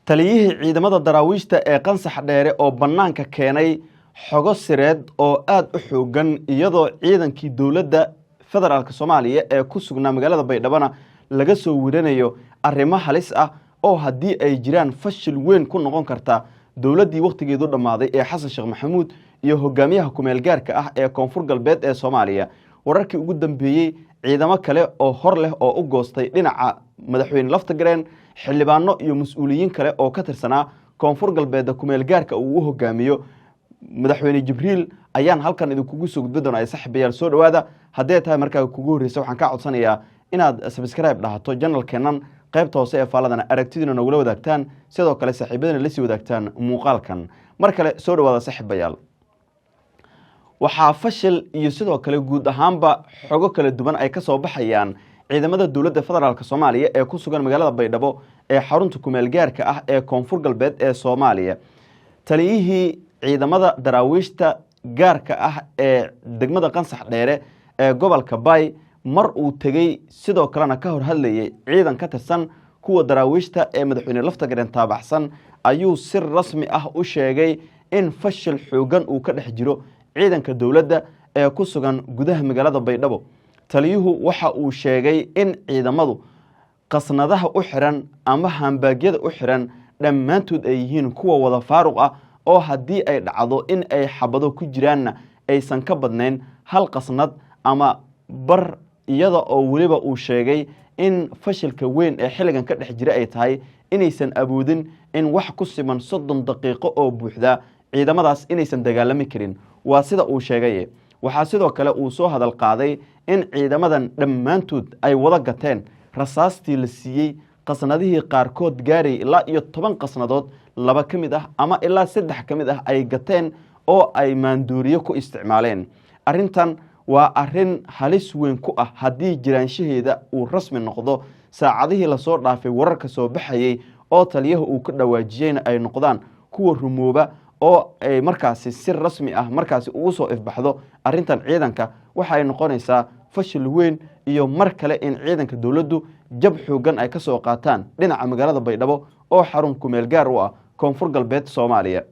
taliyihii ciidamada daraawiishta ee qansax dheere oo bannaanka keenay xogo sireed oo aad u xoogan iyadoo ciidankii dowladda federaalka Soomaaliya ee ku sugnaa magaalada Baydhabo laga soo wiranayo arrimo halis ah oo haddii ay jiraan fashil weyn ku noqon karta dowladdii waqtigeedu dhamaaday ee Xasan Sheekh Maxamuud iyo hogaamiyaha kumeel gaarka ah ee Koonfur Galbeed ee Soomaaliya wararkii ugu dambeeyay ciidamo kale oo hor leh oo u goostay dhinaca madaxweyne Laftagareen xildhibaano iyo mas'uuliyiin kale oo ka tirsanaa Koonfur Galbeed kumeel gaarka uu hogaamiyo madaxweyne Jibriil ayaan halkan idinku soo gudbin doonaa saaxiibayaal soo dhawaada haddii tahay markaa kugu horreysay waxaan ka codsanayaa inaad subscribe dhahato channel-keenan qaybta hoose ee faaladana aragtidina nagula wadaagtaan sidoo kale saaxiibadana la sii wadaagtaan muuqaalkan mar kale soo dhawaada saaxiibayaal waxaa fashil iyo sidoo kale guud ahaanba xogo kala duwan ay ka soo baxayaan ciidamada dowladda federaalka Soomaaliya ee ku sugan magaalada Baydhabo ee xarunta kumeel gaarka ah ee Koonfur Galbeed ee Soomaaliya taliyihii ciidamada daraawiishta gaarka ah ee degmada qansax dheere ee gobolka Bay mar uu tagay sidoo kalena ka hor hadlayay ciidan ka tirsan kuwa daraawiishta ee madaxweyne Laftagareen taabaxsan ayuu si rasmi ah u sheegay in fashil xoogan uu ka dhex jiro ciidanka dowladda ee ku sugan gudaha magaalada Baydhabo taliyuhu waxa uu sheegay in ciidamadu qasnadaha u xiran ama hambaagyada u xiran dhammaantood ay yihiin kuwa wada faaruq ah oo haddii ay dhacdo in ay xabado ku jiraan aysan ka badnayn hal qasnad ama bar iyada oo waliba uu sheegay in fashilka weyn ee xilligan ka dhex jira ay tahay inaysan awoodin in wax ku siman 30 daqiiqo oo buuxda ciidamadaas inaysan dagaalami karin waa sida uu sheegay waxa sidoo kale uu soo hadal qaaday in ciidamadan dhammaantood ay wada gateen rasaastii la siiyay qasnadihii qaarkood gaaray ilaa iyo 10 qasnadood laba kamid ah ama ilaa 3 kamid ah ay gateen oo ay maanduuriyo ku isticmaaleen arintan waa arin halis weyn ku ah haddii jiraanshaheeda uu rasmi noqdo saacadihii la soo dhaafay wararka soo baxayay oo taliyaha uu ka dhawaajiyeen ay noqdaan kuwa rumooba oo ay markaasi si rasmi ah markaasi ugu soo ifbaxdo arintan ciidanka waxa ay noqonaysaa fashil weyn iyo mar kale in ciidanka dawladdu jab xoogan ay ka soo qaataan dhinaca magaalada Baydhabo oo xarun kumeel gaar u ah Koonfur Galbeed Soomaaliya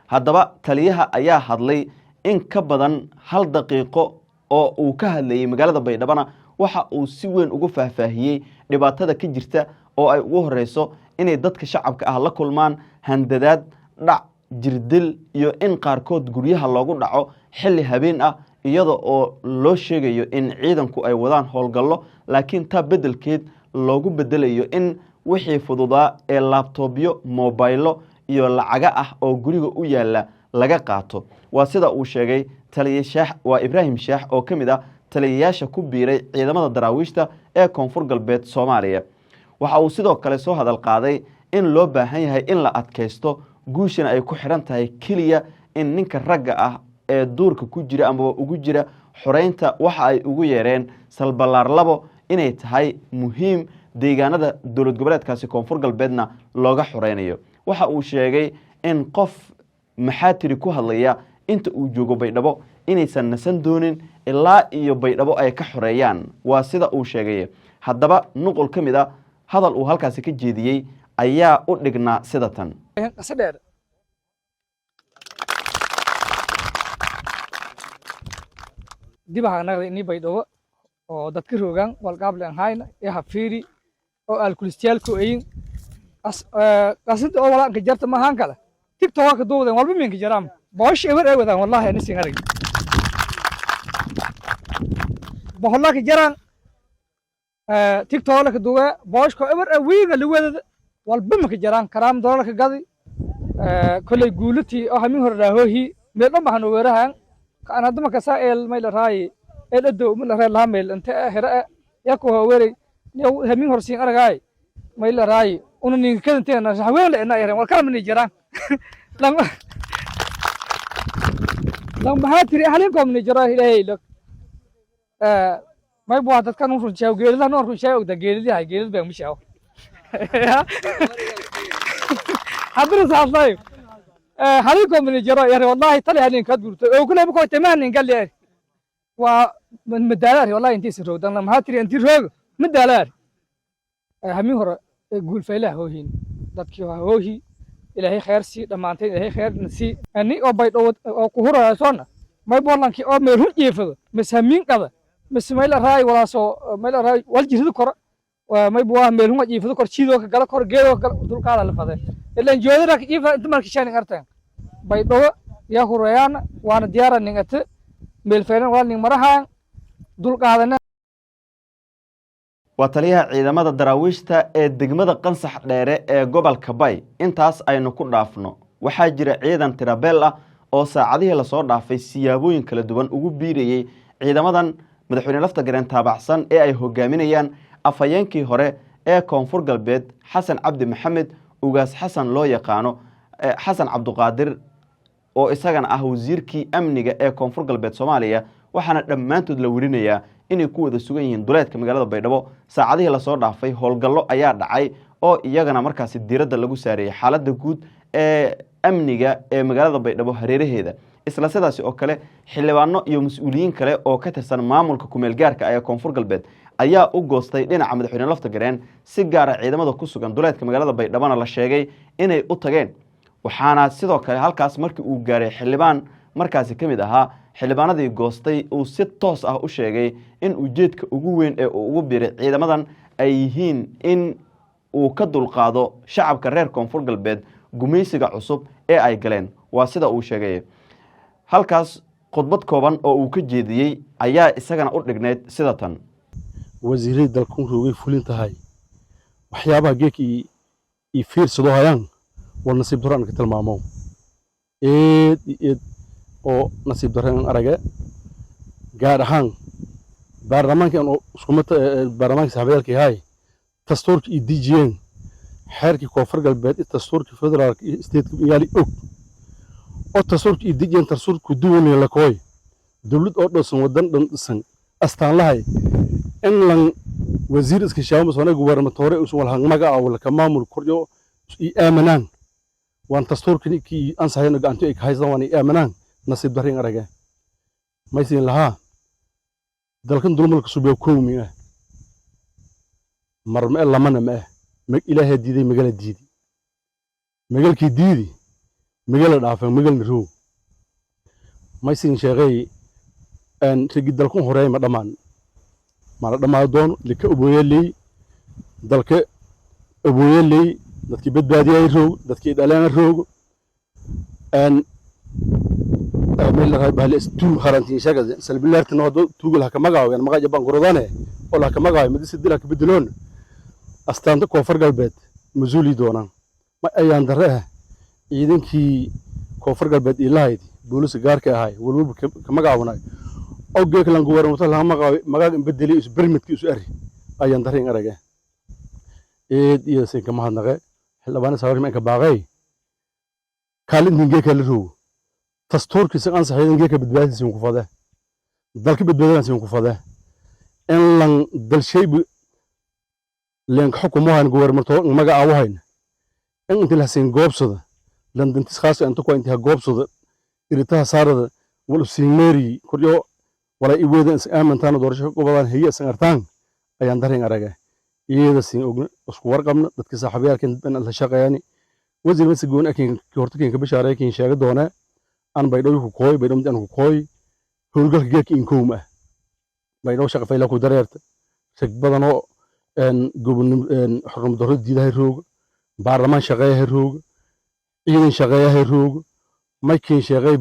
haddaba taliyaha ayaa hadlay in ka badan hal daqiiqo oo uu ka hadlayay magaalada Baydhabo waxa uu si weyn ugu faahfaahiyay dhibaatada ka jirta oo ay ugu horeyso inay dadka shacabka ah la kulmaan handadaad dhac jirdil iyo in qaarkood guryaha loogu dhaco xilli habeen ah iyada oo loo sheegayo in ciidanku ay wadaan howlgallo laakiin taa bedelkeed loogu bedelayo in wixii fududaa ee laptopyo mobaylo iyo lacaga ah oo guriga u yaala laga qaato waa sida uu sheegay taliye Sheekh waa Ibraahim Sheekh oo kamid ah taliyayaasha ku biiray ciidamada daraawiishta ee Koonfur Galbeed Soomaaliya waxa uu sidoo kale soo hadal qaaday in loo baahan yahay in la adkaysto guushana ay ku xiran tahay kaliya in ninka ragga ah ee duurka ku jira ama ugu jira xoreynta waxa ay ugu yeereen salbalaar labo inay tahay muhiim deegaanada dowlad goboleedkaasi Koonfur Galbeedna looga xoreynayo waxa uu sheegay in qof maxaatiri ku hadlaya inta uu joogo Baydhabo inaysan nasan doonin ilaa iyo Baydhabo ay ka xoreeyaan waa sida uu sheegay haddaba nuqul kamid ah hadal uu halkaas ka jeediyay ayaa u dhignaa sida tan dibaha anaga inii Baydhabo oo dadka roogan walqaab leen hayna ee hafiiri oo alkulistiyalku ayin qasinta oo walaanka jarta ma ahaan kala TikTok ka duudan walba minka jaram boosh ewer ay wadaan wallahi ani siin arag bohollaka jaran TikTok la ka duuga boosh ko ewer ay wiiga la wadada walba minka jaran karam doolarka gadi kulay guulati oo hamin hor raahohi meel dhan baan weerahan kan hadda ma ka saa'il meel raay eedo meel raay la meel inta hira yako weeray hamin hor siin aragay meel raay una nin ka inteena haween la inay war kala min jiraan lama haatiri ahlinkom min jiraa ilaahay lak may buu dadkan uu runtii geelida noo runtii ogda geelida geelid baa mishaa hadra saafay ahlinkom min jiraa yar wallahi tali halin ka durto oo kule bako tamanin gal yar waa madaalaar wallahi intii siroodan lama haatiri intii roog madaalaar hamin hore guul faylah hoohin dadkii hoohi ilaahay khayr sii dhamaantay ilaahay khayrna sii ani oo baydhow oo ku huraaysoona may boolankii oo meel run jeefado masamiin qaba masmayla raay walaaso mayla raay wal jirida kor may buu meel run jeefado kor chiido ka gala kor geedo dulkaada la faday ilaan joodara jiifa inta markii shan artaan baydhow yaa hurayaan waana diyaar ningata meel fayran waa ning maraha dulkaadana waa taliyaha ciidamada daraawiishta ee degmada Qansax Dheere ee gobolka Bay intaas aynu ku dhaafno waxaa jira ciidan tirabeel ah oo saacadihii la soo dhaafay siyaabooyin kala duwan ugu biirayay ciidamadan madaxweyne lafta gareen taabacsan ee ay hogaaminayaan afayeenkii hore ee Koonfur Galbeed Xasan Cabdi Maxamed ugaas Xasan loo yaqaano Xasan Cabduqaadir oo isagana ah wasiirkii amniga ee Koonfur Galbeed Soomaaliya waxaana dhammaantood la warinayaa inay ku wada sugan yihiin duleedka magaalada Baydhabo saacadihii la soo dhaafay howlgallo ayaa dhacay oo iyagana markaas diiradda lagu saareeyay xaaladda guud ee amniga ee magaalada Baydhabo hareeraheeda isla sidaas oo kale xildhibaano iyo mas'uuliyiin kale oo ka tirsan maamulka kumeel gaarka ee Koonfur Galbeed ayaa u goostay dhinaca madaxweyne lafta gareen si gaar ah ciidamada ku sugan duleedka magaalada Baydhabo la sheegay inay u tageen waxaana sidoo kale halkaas markii uu gaaray xildhibaan markaasi kamid ahaa xildhibaanadii goostay uu si toos ah u sheegay in ujeedka ugu weyn ee uu ugu biiray ciidamadan ay yihiin in uu ka dulqaado shacabka reer Koonfur Galbeed gumaysiga cusub ee ay galeen waa sida uu sheegay halkaas khudbad kooban oo uu ka jeediyay ayaa isagana u dhigneed sida tan wasiirada dalku roogay fulin tahay waxyaabaha geekii i fiirsado hayaan wal nasiib daraan ka tilmaamo oo nasiib daraan araga gaar ahaan baarlamaanka oo iskumata baarlamaanka saxaabadalkii hay dastuurka iyo DGN xeerkii Koonfur Galbeed dastuurka federal state yaali og oo dastuurka iyo DGN dastuurku duwan la kooy dawlad oo dhoosan wadan dhan dhisan astaan lahay in lan wasiir iska shaamo soo gubernatore uu wal hangmaga wala ka maamul koryo i aamanaan waan dastuurkii aan saxayna gacanto ay haysan waan i aamanaan nasiib dareen araga maysin laha dalkan dulmalka suubiyo koomiga marma lamana ma ilaahay diiday magala diidi magalkii diidi magala dhaafay magalna roo maysin sheegay aan rigi dalkan horeey ma dhamaan ma la dhamaado doon lika ubooyelay dalka ubooyelay dadkii badbaadiyay roog dadkii dhalaan roog aan meel la raabay istu qarantiin shaqada salbilaartana wado tuugul ha ka magaayo magaca baan gorodane oo la ka magaayo midis dila ka bedeloon astaanta Koonfur Galbeed masuuli doonaan ma ayaan daree ciidankii Koonfur Galbeed ilaahay booliska gaarka ahay walwalba ka magaawanay oo geek lan gubernatore la magaayo magaca bedeli is permitkii isu ari ayaan dareen araga iyo si kama hadnaqay xilbaan sawir ma ka baaqay kaalin geek la roo dastuurkii si aan saxayeen geeka badbaadinaysan ku fada dalka badbaadinaysan ku fada in lan dal shay leen xukumahan gubernatore magaca wahayn in inta la siin goobsada lan dantis khaas inta ku inta goobsada iritaha saarada wal siinmeeri koryo wala iweedan aamantaan doorasho gobolan hay'ad sanartaan ayaan dareen araga iyada siin ogna isku warqabna dadka saaxiibayalkan la shaqeeyani wasiir mase goon akin hortageen ka bashaareeyeen sheegay doona aan Baydhabo ku kooy Baydhabo aan ku kooy howlgalka geek in kooma Baydhabo shaqo fayla ku dareerta sag badan oo xurum darro diidahay roog baarlamaan shaqeeyahay roog ciidan shaqeeyahay roog maykeen shaqeey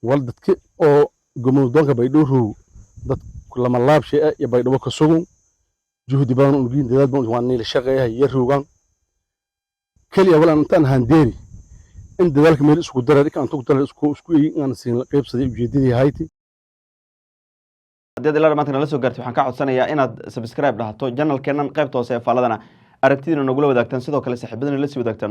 wal dadka oo gumudonka Baydhabo roog dad lama laab shay iyo Baydhabo ka sugan juhdi badan oo geyn dadaal badan waan neel shaqeeyahay roogan kaliya wala intaan handeeri in dadaalka meel isku daray ka antu tala isku aan siin qaybsaday ujeedadii hayti haddii la maanta la soo gaartay waxaan ka codsanayaa inaad subscribe dhahato channel-keenan qaybta hoose ee faaladana aragtidina nagu la wadaagtaan sidoo kale saaxiibadana la sii wadaagtaan